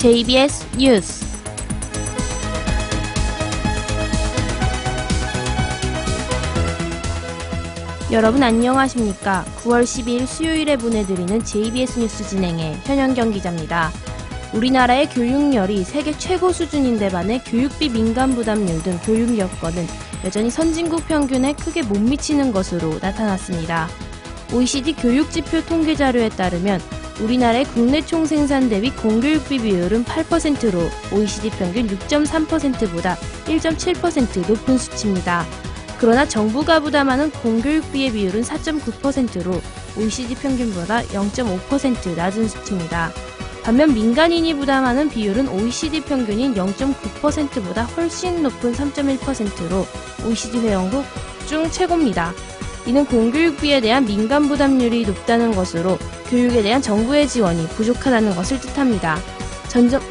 JBS 뉴스. 여러분 안녕하십니까? 9월 12일 수요일에 보내드리는 JBS 뉴스 진행의 현영경 기자입니다. 우리나라의 교육열이 세계 최고 수준인데 반해 교육비 민간 부담률 등 교육 여건은 여전히 선진국 평균에 크게 못 미치는 것으로 나타났습니다. OECD 교육지표 통계 자료에 따르면 우리나라의 국내 총생산 대비 공교육비 비율은 8%로 OECD 평균 6.3%보다 1.7% 높은 수치입니다. 그러나 정부가 부담하는 공교육비의 비율은 4.9%로 OECD 평균보다 0.5% 낮은 수치입니다. 반면 민간인이 부담하는 비율은 OECD 평균인 0.9%보다 훨씬 높은 3.1%로 OECD 회원국 중 최고입니다. 이는 공교육비에 대한 민간 부담률이 높다는 것으로 교육에 대한 정부의 지원이 부족하다는 것을 뜻합니다.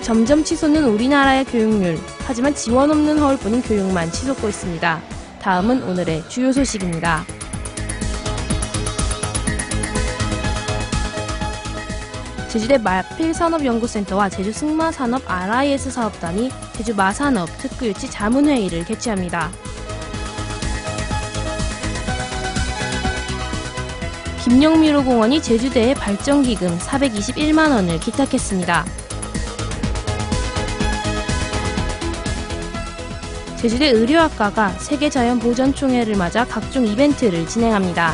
점점 치솟는 우리나라의 교육률, 하지만 지원 없는 허울뿐인 교육만 치솟고 있습니다. 다음은 오늘의 주요 소식입니다. 제주대 마필산업연구센터와 제주 승마산업 RIS 사업단이 제주 마산업 특구유치 자문회의를 개최합니다. 김영미로 공원이 제주대에 발전기금 421만원을 기탁했습니다. 제주대 의료학과가 세계자연보전총회를 맞아 각종 이벤트를 진행합니다.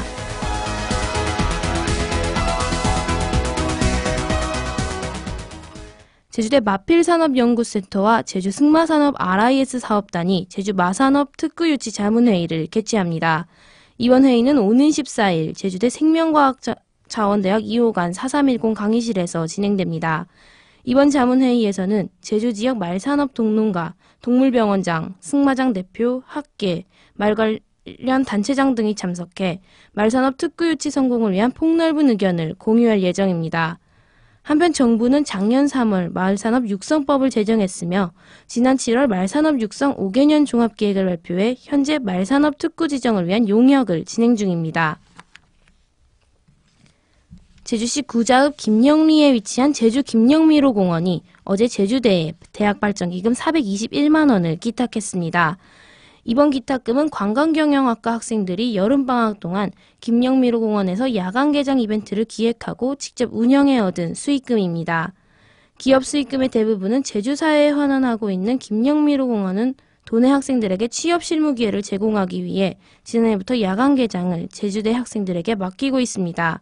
제주대 마필산업연구센터와 제주 승마산업 RIS 사업단이 제주 마산업 특구유치 자문회의를 개최합니다. 이번 회의는 오는 14일 제주대 생명과학자원대학 2호관 4310 강의실에서 진행됩니다. 이번 자문회의에서는 제주 지역 말산업 동농가, 동물병원장, 승마장 대표, 학계, 말 관련 단체장 등이 참석해 말산업 특구유치 성공을 위한 폭넓은 의견을 공유할 예정입니다. 한편 정부는 작년 3월 마을산업 육성법을 제정했으며 지난 7월 말산업 육성 5개년 종합계획을 발표해 현재 말산업 특구 지정을 위한 용역을 진행 중입니다. 제주시 구자읍 김영리에 위치한 제주 김영미로 공원이 어제 제주대에 대학발전기금 421만원을 기탁했습니다. 이번 기탁금은 관광경영학과 학생들이 여름방학 동안 김영미로 공원에서 야간 개장 이벤트를 기획하고 직접 운영해 얻은 수익금입니다. 기업 수익금의 대부분은 제주사회에 환원하고 있는 김영미로 공원은 도내 학생들에게 취업 실무 기회를 제공하기 위해 지난해부터 야간 개장을 제주대 학생들에게 맡기고 있습니다.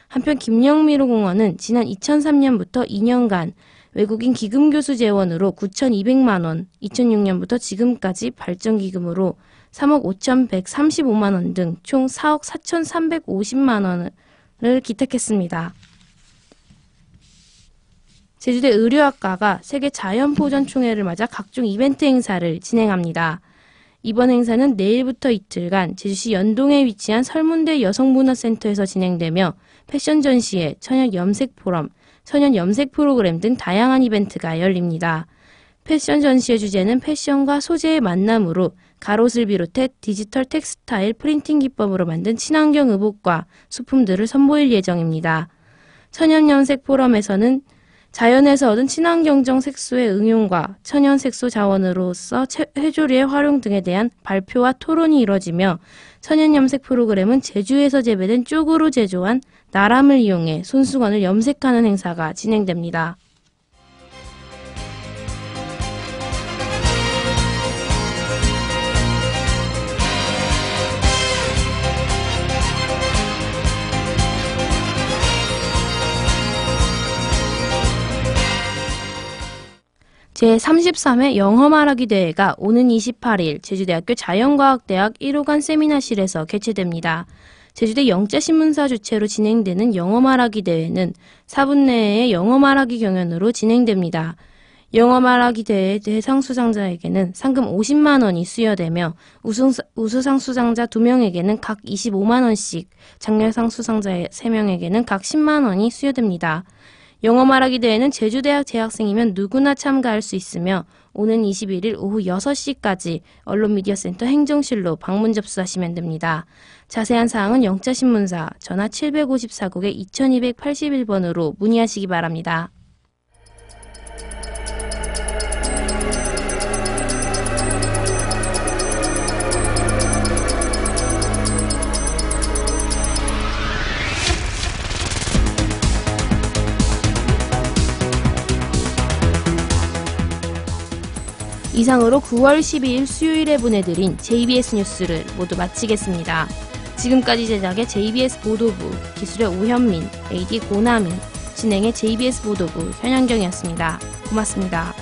한편 김영미로 공원은 지난 2003년부터 2년간 외국인 기금교수 재원으로 9,200만원, 2006년부터 지금까지 발전기금으로 3억 5,135만원 등 총 4억 4,350만원을 기탁했습니다. 제주대 의료학과가 세계자연보전총회를 맞아 각종 이벤트 행사를 진행합니다. 이번 행사는 내일부터 이틀간 제주시 연동에 위치한 설문대 여성문화센터에서 진행되며 패션 전시회, 천연 염색 포럼, 천연 염색 프로그램 등 다양한 이벤트가 열립니다. 패션 전시의 주제는 패션과 소재의 만남으로 가롯을 비롯해 디지털 텍스타일 프린팅 기법으로 만든 친환경 의복과 소품들을 선보일 예정입니다. 천연 염색 포럼에서는 자연에서 얻은 친환경적 색소의 응용과 천연 색소 자원으로서 해조류의 활용 등에 대한 발표와 토론이 이뤄지며 천연 염색 프로그램은 제주에서 재배된 쪽으로 제조한 나람을 이용해 손수건을 염색하는 행사가 진행됩니다. 제33회 영어 말하기 대회가 오는 28일 제주대학교 자연과학대학 1호관 세미나실에서 개최됩니다. 제주대 영자신문사 주최로 진행되는 영어 말하기 대회는 4분 내에 영어 말하기 경연으로 진행됩니다. 영어 말하기 대회 대상 수상자에게는 상금 50만 원이 수여되며 우수상 수상자 2명에게는 각 25만 원씩, 장려상 수상자 3명에게는 각 10만 원이 수여됩니다. 영어 말하기 대회는 제주대학 재학생이면 누구나 참가할 수 있으며 오는 21일 오후 6시까지 언론미디어센터 행정실로 방문 접수하시면 됩니다. 자세한 사항은 영자신문사 전화 754국에 2281번으로 문의하시기 바랍니다. 이상으로 9월 12일 수요일에 보내드린 JBS 뉴스를 모두 마치겠습니다. 지금까지 제작의 JBS 보도부, 기술의 오현민, AD 고나미, 진행의 JBS 보도부 현영경이었습니다. 고맙습니다.